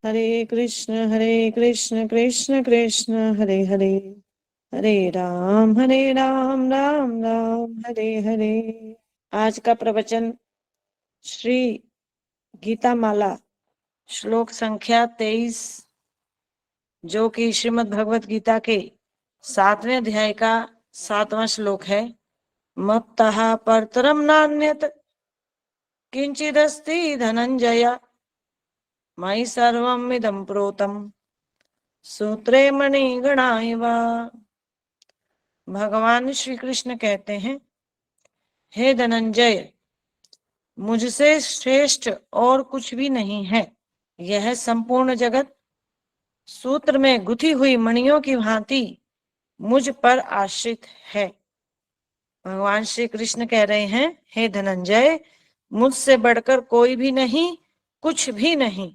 हरे कृष्ण कृष्ण कृष्ण हरे हरे, हरे राम राम राम हरे हरे। आज का प्रवचन श्री गीता माला श्लोक संख्या 23, जो कि श्रीमद् भगवत गीता के 7वें अध्याय का 7वां श्लोक है। मत्तः परतरम नान्यत् किंचिदस्ति धनंजय मयि सर्वम् इदं प्रोतम् सूत्रे मणिगणा इव। भगवान श्री कृष्ण कहते हैं, हे धनंजय, मुझसे श्रेष्ठ और कुछ भी नहीं है। यह संपूर्ण जगत सूत्र में गुथी हुई मणियों की भांति मुझ पर आश्रित है। भगवान श्री कृष्ण कह रहे हैं, हे धनंजय, मुझसे बढ़कर कोई भी नहीं, कुछ भी नहीं।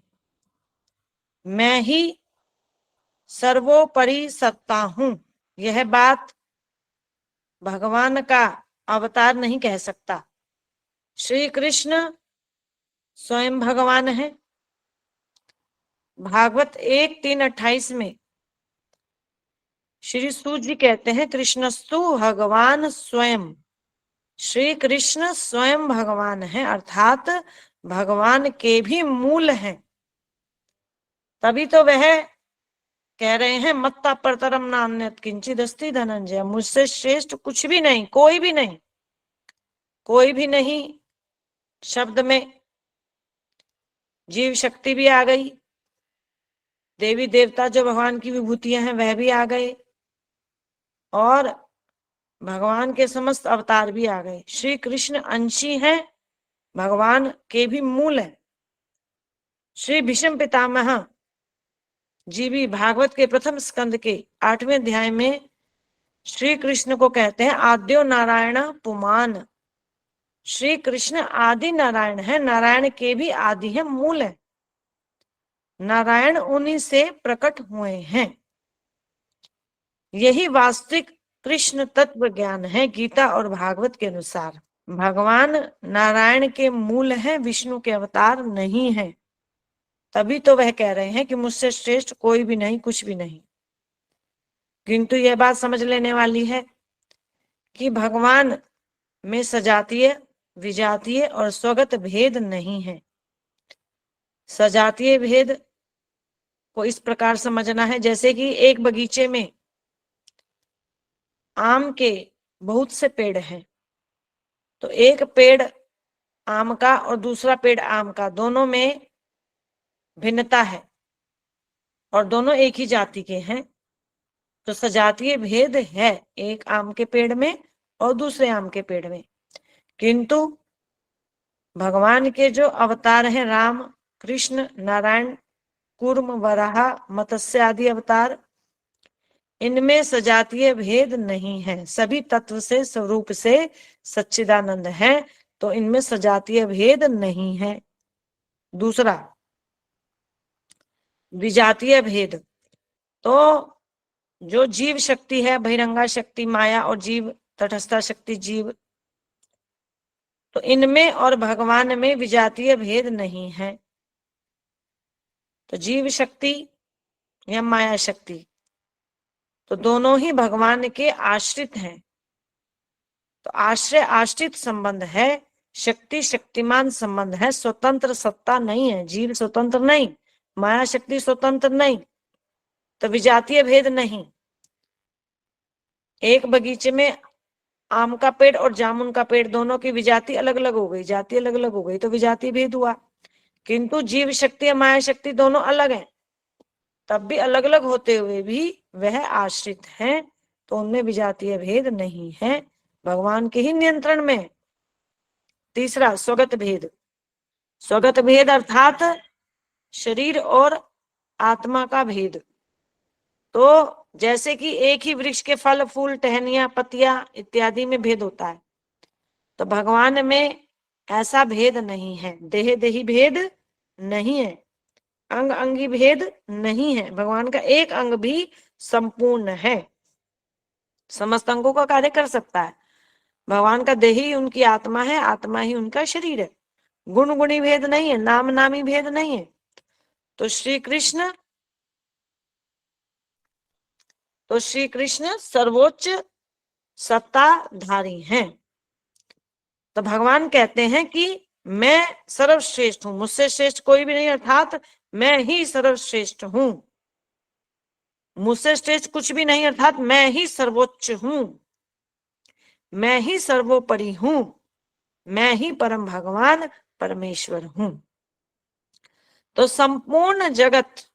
मैं ही सर्वोपरि सत्ता हूं। यह बात भगवान का अवतार नहीं कह सकता। श्री कृष्ण स्वयं भगवान है। भागवत 1:3-28 में श्री सूत जी कहते हैं, कृष्णस्तु भगवान स्वयं। श्री कृष्ण स्वयं भगवान है, अर्थात भगवान के भी मूल हैं। तभी तो वह कह रहे हैं, मत्ता परतरम नान्यत् किंचिदस्ति धनंजय, मुझसे श्रेष्ठ कुछ भी नहीं, कोई भी नहीं। कोई भी नहीं शब्द में जीव शक्ति भी आ गई, देवी देवता जो भगवान की विभूतियां हैं वह भी आ गए, और भगवान के समस्त अवतार भी आ गए। श्री कृष्ण अंशी हैं, भगवान के भी मूल है। श्री भीष्म पितामह जी भी भागवत के प्रथम स्कंद के 8वें अध्याय में श्री कृष्ण को कहते हैं, आद्यो नारायण पुमान। श्री कृष्ण आदि नारायण है, नारायण के भी आदि है, मूल है। नारायण उन्हीं से प्रकट हुए हैं। यही वास्तविक कृष्ण तत्व ज्ञान है गीता और भागवत के अनुसार। भगवान नारायण के मूल हैं, विष्णु के अवतार नहीं है। तभी तो वह कह रहे हैं कि मुझसे श्रेष्ठ कोई भी नहीं, कुछ भी नहीं। किंतु यह बात समझ लेने वाली है कि भगवान में सजातीय, विजातीय और स्वगत भेद नहीं है। सजातीय भेद को इस प्रकार समझना है, जैसे कि एक बगीचे में आम के बहुत से पेड़ हैं, तो एक पेड़ आम का और दूसरा पेड़ आम का, दोनों में भिन्नता है और दोनों एक ही जाति के हैं। तो सजातीय भेद है एक आम के पेड़ में और दूसरे आम के पेड़ में। किंतु भगवान के जो अवतार हैं, राम, कृष्ण, नारायण, कूर्म, वराह, मत्स्य आदि अवतार, इनमें सजातीय भेद नहीं है। सभी तत्व से, स्वरूप से सच्चिदानंद है, तो इनमें सजातीय भेद नहीं है। दूसरा, विजातीय भेद, तो जो जीव शक्ति है, बहिरंगा शक्ति माया, और जीव तटस्था शक्ति जीव, तो इनमें और भगवान में विजातीय भेद नहीं है। तो जीव शक्ति या माया शक्ति, तो दोनों ही भगवान के आश्रित हैं। तो आश्रय आश्रित संबंध है, शक्ति शक्तिमान संबंध है, स्वतंत्र सत्ता नहीं है। जीव स्वतंत्र नहीं, माया शक्ति स्वतंत्र नहीं, तो विजातीय भेद नहीं। एक बगीचे में आम का पेड़ और जामुन का पेड़, दोनों की विजाति अलग अलग हो गई, जाति अलग अलग हो गई, तो विजातीय भेद हुआ। किंतु जीव शक्ति या माया शक्ति दोनों अलग हैं, तब भी अलग अलग होते हुए भी वह आश्रित हैं, तो उनमें विजातीय भेद नहीं है, भगवान के ही नियंत्रण में। तीसरा, स्वगत भेद। स्वगत भेद अर्थात शरीर और आत्मा का भेद। तो जैसे कि एक ही वृक्ष के फल, फूल, टहनियां, पत्तियां इत्यादि में भेद होता है, तो भगवान में ऐसा भेद नहीं है। देह देही भेद नहीं है, अंग अंगी भेद नहीं है। भगवान का एक अंग भी संपूर्ण है, समस्त अंगों का कार्य कर सकता है। भगवान का देह ही उनकी आत्मा है, आत्मा ही उनका शरीर है। गुण गुणी भेद नहीं है, नाम नामी भेद नहीं है। तो श्री कृष्ण सर्वोच्च सत्ताधारी हैं। तो भगवान कहते हैं कि मैं सर्वश्रेष्ठ हूं, मुझसे श्रेष्ठ कोई भी नहीं, अर्थात मैं ही सर्वश्रेष्ठ हूं। मुझसे श्रेष्ठ कुछ भी नहीं, अर्थात मैं ही सर्वोच्च हूं, मैं ही सर्वोपरि हूं, मैं ही परम भगवान परमेश्वर हूं। तो संपूर्ण जगत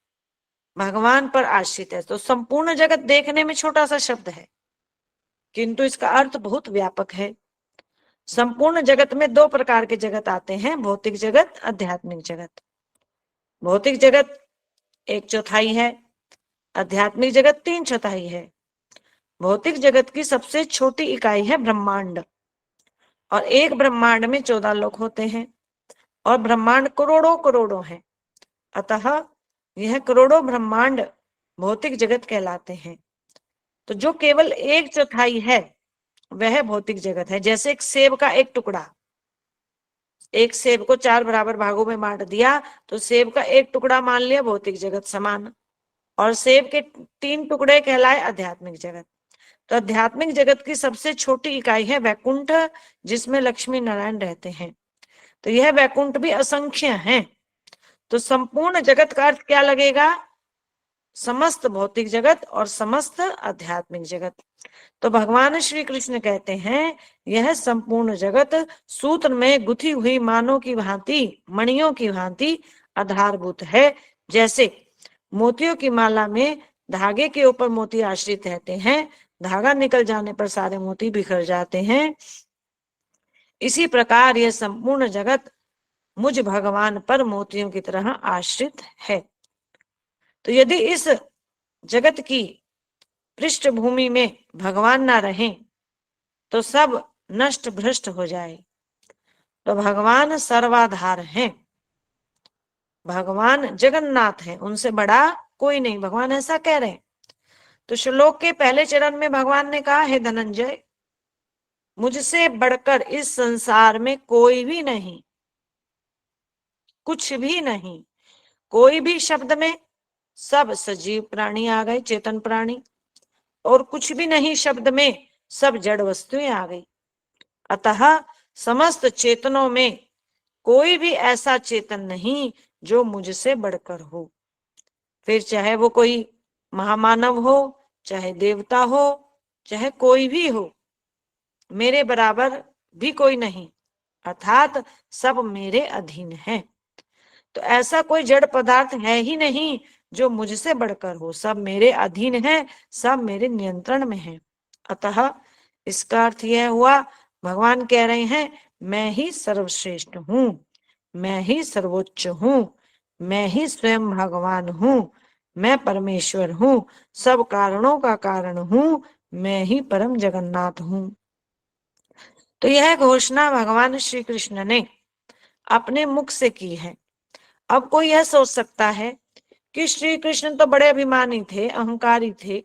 भगवान पर आश्रित है। तो संपूर्ण जगत देखने में छोटा सा शब्द है, किंतु इसका अर्थ बहुत व्यापक है। संपूर्ण जगत में दो प्रकार के जगत आते हैं, भौतिक जगत, आध्यात्मिक जगत। भौतिक जगत 1/4 है, आध्यात्मिक जगत 3/4 है। भौतिक जगत की सबसे छोटी इकाई है ब्रह्मांड, और एक ब्रह्मांड में 14 लोक होते हैं, और ब्रह्मांड करोड़ों करोड़ों हैं। अतः यह करोड़ों ब्रह्मांड भौतिक जगत कहलाते हैं। तो जो केवल 1/4 है वह भौतिक जगत है। जैसे एक सेब का एक टुकड़ा, एक सेब को 4 बराबर भागों में बांट दिया, तो सेब का एक टुकड़ा मान लिया भौतिक जगत समान, और सेब के 3 टुकड़े कहलाए आध्यात्मिक जगत। तो आध्यात्मिक जगत की सबसे छोटी इकाई है वैकुंठ, जिसमें लक्ष्मी नारायण रहते हैं। तो यह वैकुंठ भी असंख्य है। तो संपूर्ण जगत का अर्थ क्या लगेगा? समस्त भौतिक जगत और समस्त आध्यात्मिक जगत। तो भगवान श्री कृष्ण कहते हैं यह संपूर्ण जगत सूत्र में गुथी हुई मानों की भांति, मणियों की भांति आधारभूत है। जैसे मोतियों की माला में धागे के ऊपर मोती आश्रित रहते हैं, धागा निकल जाने पर सारे मोती बिखर जाते हैं, इसी प्रकार यह संपूर्ण जगत मुझ भगवान पर मोतियों की तरह आश्रित है। तो यदि इस जगत की पृष्ठभूमि में भगवान ना रहे तो सब नष्ट भ्रष्ट हो जाए। तो भगवान सर्वाधार हैं, भगवान जगन्नाथ हैं, उनसे बड़ा कोई नहीं, भगवान ऐसा कह रहे हैं। तो श्लोक के पहले चरण में भगवान ने कहा, हे धनंजय, मुझसे बढ़कर इस संसार में कोई भी नहीं, कुछ भी नहीं। कोई भी शब्द में सब सजीव प्राणी आ गए, चेतन प्राणी, और कुछ भी नहीं शब्द में सब जड़ वस्तुएं आ गई। अतः समस्त चेतनों में कोई भी ऐसा चेतन नहीं जो मुझसे बढ़कर हो। फिर चाहे वो कोई महामानव हो, चाहे देवता हो, चाहे कोई भी हो, मेरे बराबर भी कोई नहीं, अर्थात सब मेरे अधीन है। तो ऐसा कोई जड़ पदार्थ है ही नहीं जो मुझसे बढ़कर हो, सब मेरे अधीन है, सब मेरे नियंत्रण में है। अतः इसका अर्थ यह हुआ, भगवान कह रहे हैं मैं ही सर्वश्रेष्ठ हूं, मैं ही सर्वोच्च हूं, मैं ही स्वयं भगवान हूं, मैं परमेश्वर हूं, सब कारणों का कारण हूं, मैं ही परम जगन्नाथ हूं। तो यह घोषणा भगवान श्री कृष्ण ने अपने मुख से की है। अब कोई यह सोच सकता है कि श्री कृष्ण तो बड़े अभिमानी थे, अहंकारी थे,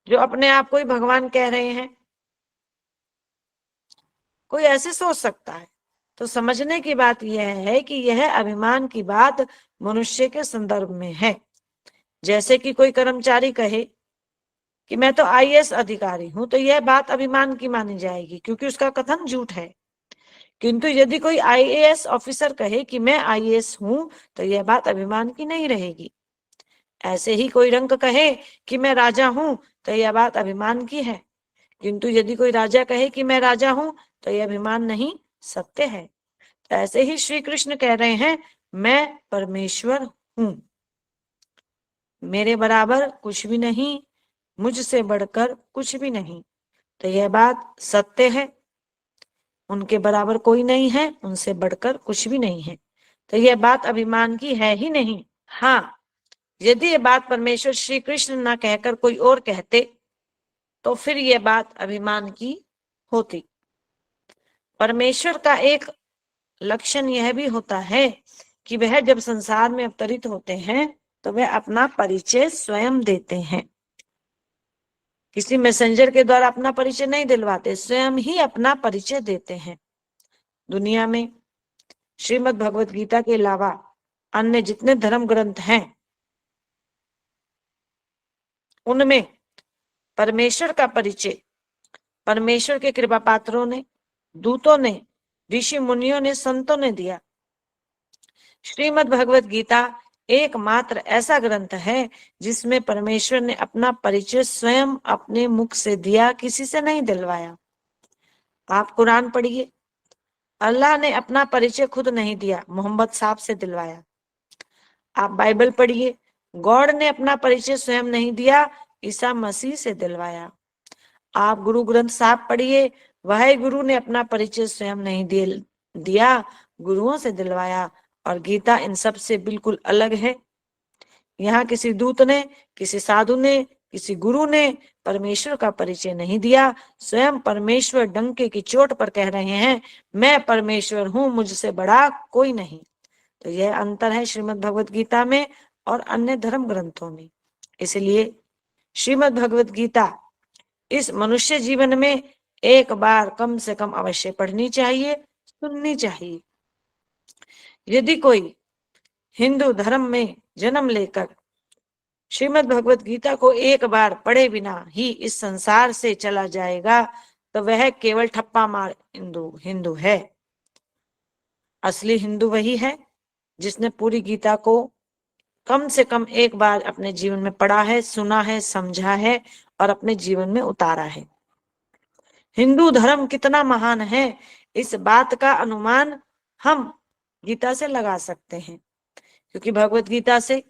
जो अपने आप को ही भगवान कह रहे हैं। कोई ऐसे सोच सकता है। तो समझने की बात यह है कि यह अभिमान की बात मनुष्य के संदर्भ में है। जैसे कि कोई कर्मचारी कहे कि मैं तो आईएएस अधिकारी हूं, तो यह बात अभिमान की मानी जाएगी, क्योंकि उसका कथन झूठ है। किंतु यदि कोई आईएएस ऑफिसर कहे कि मैं आईएएस हूं, तो यह बात अभिमान की नहीं रहेगी। ऐसे ही कोई रंक कहे कि मैं राजा हूं, तो यह बात अभिमान की है। किंतु यदि कोई राजा कहे कि मैं राजा हूं, तो यह अभिमान नहीं, सत्य है। तो ऐसे ही श्री कृष्ण कह रहे हैं मैं परमेश्वर हूं, मेरे बराबर कुछ भी नहीं, मुझसे बढ़कर कुछ भी नहीं। तो यह बात सत्य है, उनके बराबर कोई नहीं है, उनसे बढ़कर कुछ भी नहीं है। तो यह बात अभिमान की है ही नहीं। हाँ, यदि ये बात परमेश्वर श्री कृष्ण ना कहकर कोई और कहते तो फिर यह बात अभिमान की होती। परमेश्वर का एक लक्षण यह भी होता है कि वह जब संसार में अवतरित होते हैं तो वह अपना परिचय स्वयं देते हैं। किसी मैसेंजर के द्वारा अपना परिचय नहीं दिलवाते, स्वयं ही अपना परिचय देते हैं। दुनिया में श्रीमद् भगवत गीता के अलावा अन्य जितने धर्म ग्रंथ हैं उनमें परमेश्वर का परिचय परमेश्वर के कृपा पात्रों ने, दूतों ने, ऋषि मुनियों ने, संतों ने दिया। श्रीमद् भगवत गीता एकमात्र ऐसा ग्रंथ है जिसमें परमेश्वर ने अपना परिचय स्वयं अपने मुख से दिया, किसी से नहीं दिलवाया। आप कुरान पढ़िए, अल्लाह ने अपना परिचय खुद नहीं दिया, मोहम्मद साहब से दिलवाया। आप बाइबल पढ़िए, गॉड ने अपना परिचय स्वयं नहीं दिया, ईसा मसीह से दिलवाया। आप गुरु ग्रंथ साहब पढ़िए, वह गुरु ने अपना परिचय स्वयं नहीं दिया, गुरुओं से दिलवाया। और गीता इन सब से बिल्कुल अलग है। यहाँ किसी दूत ने, किसी साधु ने, किसी गुरु ने परमेश्वर का परिचय नहीं दिया, स्वयं परमेश्वर डंके की चोट पर कह रहे हैं, मैं परमेश्वर हूं, मुझसे बड़ा कोई नहीं। तो यह अंतर है श्रीमद् भगवत गीता में और अन्य धर्म ग्रंथों में। इसलिए श्रीमद् भगवत गीता इस मनुष्य जीवन में एक बार कम से कम अवश्य पढ़नी चाहिए, सुननी चाहिए। यदि कोई हिंदू धर्म में जन्म लेकर श्रीमद् भगवत गीता को एक बार पढ़े बिना ही इस संसार से चला जाएगा तो वह केवल ठप्पा मार हिंदू है। असली हिंदू वही है जिसने पूरी गीता को कम से कम एक बार अपने जीवन में पढ़ा है, सुना है, समझा है और अपने जीवन में उतारा है। हिंदू धर्म कितना महान है, इस बात का अनुमान हम गीता से लगा सकते हैं, क्योंकि भगवत गीता से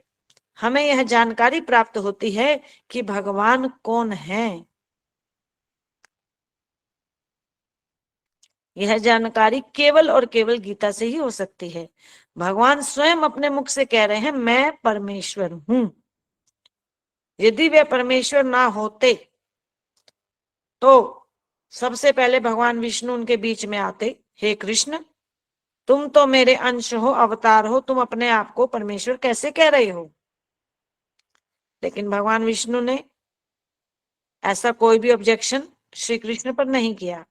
हमें यह जानकारी प्राप्त होती है कि भगवान कौन है। यह जानकारी केवल और केवल गीता से ही हो सकती है। भगवान स्वयं अपने मुख से कह रहे हैं, मैं परमेश्वर हूं। यदि वे परमेश्वर ना होते तो सबसे पहले भगवान विष्णु उनके बीच में आते, हे कृष्ण, तुम तो मेरे अंश हो, अवतार हो, तुम अपने आप को परमेश्वर कैसे कह रहे हो? लेकिन भगवान विष्णु ने ऐसा कोई भी ऑब्जेक्शन श्री कृष्ण पर नहीं किया।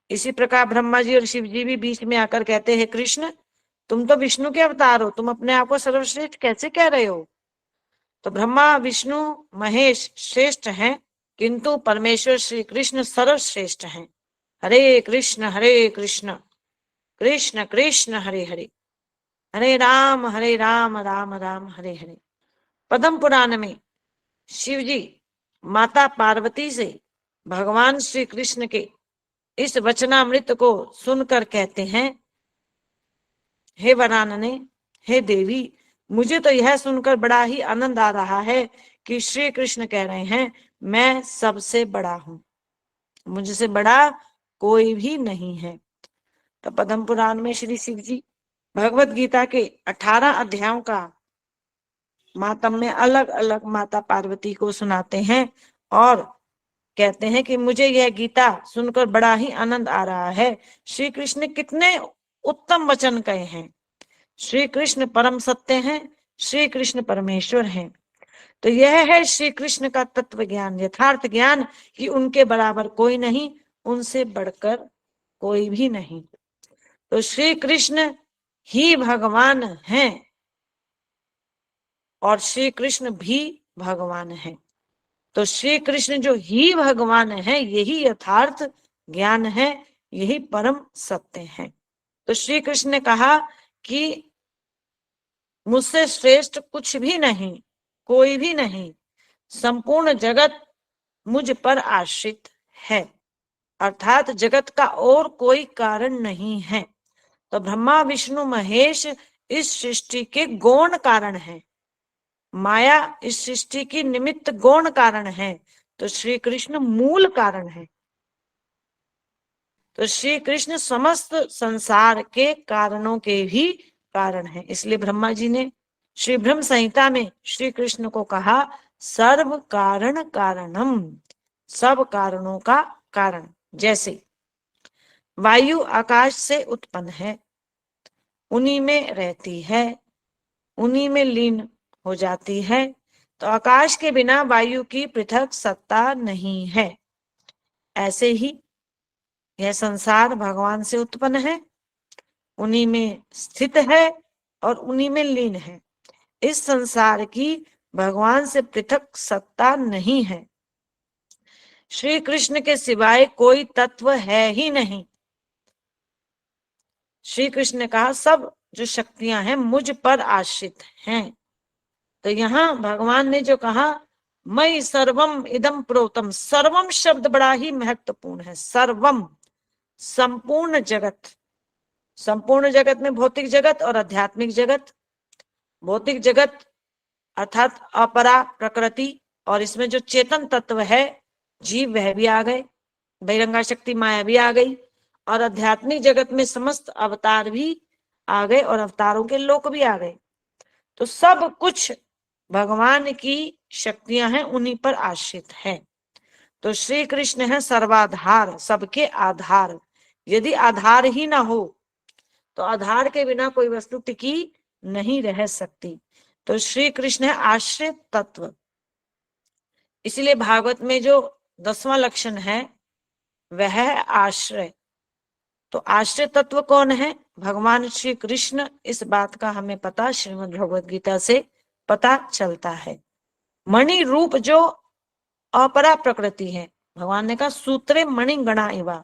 इसी प्रकार ब्रह्मा जी और शिव जी भी बीच में आकर कहते हैं, कृष्ण, तुम तो विष्णु के अवतार हो, तुम अपने आप को सर्वश्रेष्ठ कैसे कह रहे हो? तो ब्रह्मा, विष्णु, महेश श्रेष्ठ हैं, किंतु परमेश्वर श्री कृष्ण सर्वश्रेष्ठ हैं। हरे कृष्ण कृष्ण कृष्ण हरे हरे, हरे राम राम राम हरे हरे। पद्म पुराण में शिव जी माता पार्वती से भगवान श्री कृष्ण के इस वचनामृत को सुनकर कहते हैं, हे वरानने, हे देवी, मुझे तो यह सुनकर बड़ा ही आनंद आ रहा है कि श्री कृष्ण कह रहे हैं, मैं सबसे बड़ा हूं, मुझसे बड़ा कोई भी नहीं है। तो पद्म पुराण में श्री शिव जी भगवत गीता के 18 अध्यायों का मातम्य अलग अलग माता पार्वती को सुनाते हैं और कहते हैं कि मुझे यह गीता सुनकर बड़ा ही आनंद आ रहा है। श्री कृष्ण ने कितने उत्तम वचन कहे हैं। श्री कृष्ण परम सत्य हैं, श्री कृष्ण परमेश्वर हैं। तो यह है श्री कृष्ण का तत्व ज्ञान, यथार्थ ज्ञान, कि उनके बराबर कोई नहीं, उनसे बढ़कर कोई भी नहीं। तो श्री कृष्ण ही भगवान हैं और श्री कृष्ण भी भगवान है। तो श्री कृष्ण जो ही भगवान है, यही यथार्थ ज्ञान है, यही परम सत्य है। तो श्री कृष्ण ने कहा कि मुझसे श्रेष्ठ कुछ भी नहीं, कोई भी नहीं, संपूर्ण जगत मुझ पर आश्रित है, अर्थात जगत का और कोई कारण नहीं है। तो ब्रह्मा, विष्णु, महेश इस सृष्टि के गौण कारण है, माया इस सृष्टि की निमित्त गौण कारण है, तो श्री कृष्ण मूल कारण है। तो श्री कृष्ण समस्त संसार के कारणों के भी कारण है। इसलिए ब्रह्मा जी ने श्री ब्रह्म संहिता में श्री कृष्ण को कहा, सर्व कारण कारणम, सब कारणों का कारण। जैसे वायु आकाश से उत्पन्न है, उन्हीं में रहती है, उन्हीं में लीन हो जाती है, तो आकाश के बिना वायु की पृथक सत्ता नहीं है। ऐसे ही यह संसार भगवान से उत्पन्न है, उन्हीं में स्थित है और उन्हीं में लीन है। इस संसार की भगवान से पृथक सत्ता नहीं है। श्री कृष्ण के सिवाय कोई तत्व है ही नहीं। श्री कृष्ण ने कहा सब जो शक्तियां हैं मुझ पर आश्रित हैं। तो यहाँ भगवान ने जो कहा मई सर्वम इदम प्रोतम, सर्वम शब्द बड़ा ही महत्वपूर्ण है। सर्वम, संपूर्ण जगत। संपूर्ण जगत में भौतिक जगत और आध्यात्मिक जगत। भौतिक जगत अर्थात अपरा प्रकृति, और इसमें जो चेतन तत्व है जीव वह भी आ गए, बहिरंगा शक्ति माया भी आ गई, और आध्यात्मिक जगत में समस्त अवतार भी आ गए और अवतारों के लोक भी आ गए। तो सब कुछ भगवान की शक्तियां हैं, उन्हीं पर आश्रित है। तो श्री कृष्ण है सर्वाधार, सबके आधार। यदि आधार ही ना हो तो आधार के बिना कोई वस्तु टिकी नहीं रह सकती। तो श्री कृष्ण है आश्रित तत्व। इसलिए भागवत में जो 10वां लक्षण है वह है आश्रय। तो आश्रय तत्व कौन है? भगवान श्री कृष्ण। इस बात का हमें पता श्रीमद् भगवत गीता से पता चलता है। मणि रूप जो अपरा प्रकृति है, भगवान ने कहा सूत्रे मणि गणा इवा।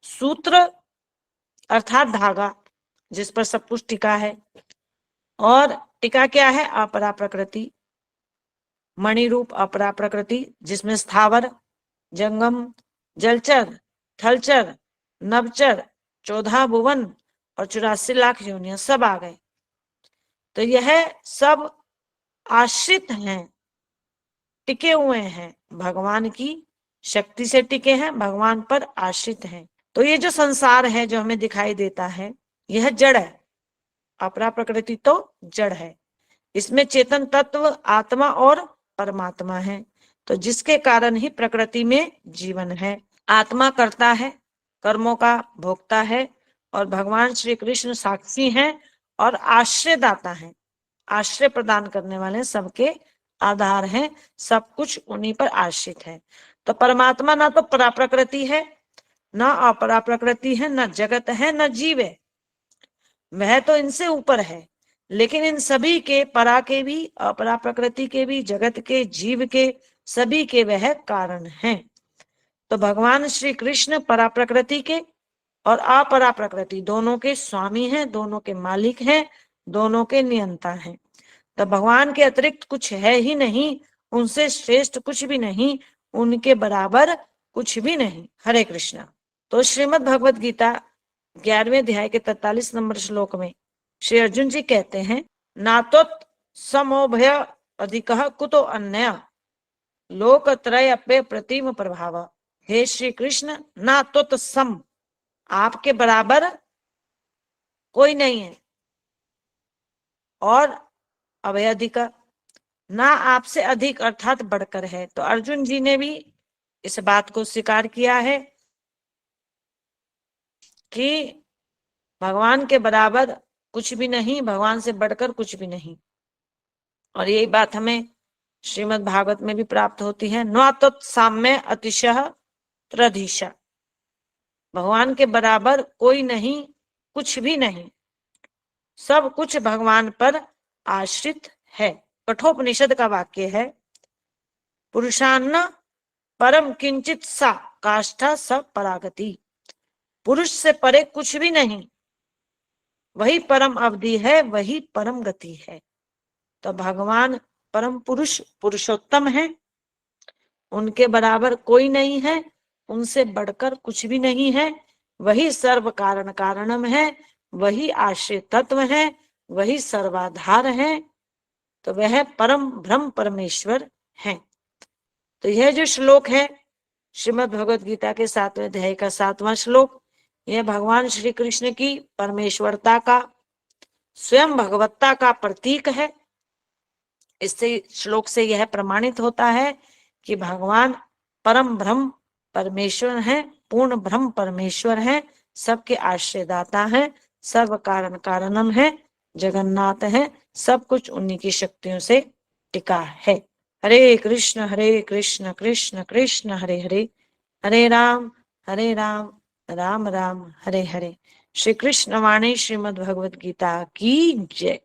सूत्र अर्थात धागा जिस पर सब कुछ टिका है, और टिका क्या है? अपरा प्रकृति। मणि रूप अपरा प्रकृति जिसमें स्थावर, जंगम, जलचर, थलचर, नभचर, 14 भुवन और 84 लाख योनियां सब आ गए। तो यह सब आश्रित हैं, टिके हुए हैं, भगवान की शक्ति से टिके हैं, भगवान पर आश्रित हैं। तो ये जो संसार है जो हमें दिखाई देता है यह जड़ है। अपरा प्रकृति तो जड़ है, इसमें चेतन तत्व आत्मा और परमात्मा है। तो जिसके कारण ही प्रकृति में जीवन है। आत्मा करता है, कर्मों का भोगता है, और भगवान श्री कृष्ण साक्षी हैं और आश्रयदाता हैं, आश्रय प्रदान करने वाले, सबके आधार हैं, सब कुछ उन्हीं पर आश्रित है। तो परमात्मा ना तो परा प्रकृति है, ना अपरा प्रकृति है, ना जगत है, ना जीव है, वह तो इनसे ऊपर है। लेकिन इन सभी के, परा के भी, अपरा प्रकृति के भी, जगत के, जीव के, सभी के वह कारण हैं। तो भगवान श्री कृष्ण परा प्रकृति के और अपरा प्रकृति दोनों के स्वामी हैं, दोनों के मालिक हैं, दोनों के नियंता हैं। तो भगवान के अतिरिक्त कुछ है ही नहीं, उनसे श्रेष्ठ कुछ भी नहीं, उनके बराबर कुछ भी नहीं। हरे कृष्णा। तो श्रीमद् भगवत गीता 11वें अध्याय के 43 नंबर श्लोक में श्री अर्जुन जी कहते हैं नातोत समोभय अधिकः कुतो अन्य लोकत्रय पे प्रतिम प्रभाव। हे श्री कृष्ण, ना तो सम, आपके बराबर कोई नहीं है, और अभयाधिक, ना आपसे अधिक अर्थात बढ़कर है। तो अर्जुन जी ने भी इस बात को स्वीकार किया है कि भगवान के बराबर कुछ भी नहीं, भगवान से बढ़कर कुछ भी नहीं। और यही बात हमें श्रीमद् भागवत में भी प्राप्त होती है। न साम्य अतिशय त्रधीशा, भगवान के बराबर कोई नहीं, कुछ भी नहीं, सब कुछ भगवान पर आश्रित है। कठोपनिषद का वाक्य है पुरुषान्न परम किंचित सा काष्ठा सब परागति। पुरुष से परे कुछ भी नहीं, वही परम अवधि है, वही परम गति है। तो भगवान परम पुरुष, पुरुषोत्तम है, उनके बराबर कोई नहीं है, उनसे बढ़कर कुछ भी नहीं है। वही सर्व कारण कारणम है, वही आश्रय तत्व है, वही सर्वाधार है। तो वह परम ब्रह्म परमेश्वर है। तो यह जो श्लोक है श्रीमद् भगवत गीता के 7वें अध्याय का 7वां श्लोक, यह भगवान श्री कृष्ण की परमेश्वरता का, स्वयं भगवत्ता का प्रतीक है। इससे श्लोक से यह प्रमाणित होता है कि भगवान परम ब्रह्म परमेश्वर हैं, पूर्ण ब्रह्म परमेश्वर हैं, सबके आश्रयदाता हैं, सर्व कारण कारणम है, जगन्नाथ है, सब कुछ उन्हीं की शक्तियों से टिका है। हरे कृष्ण कृष्ण कृष्ण हरे हरे, हरे राम राम राम हरे हरे। श्री कृष्ण वाणी श्रीमद् भगवत गीता की जय।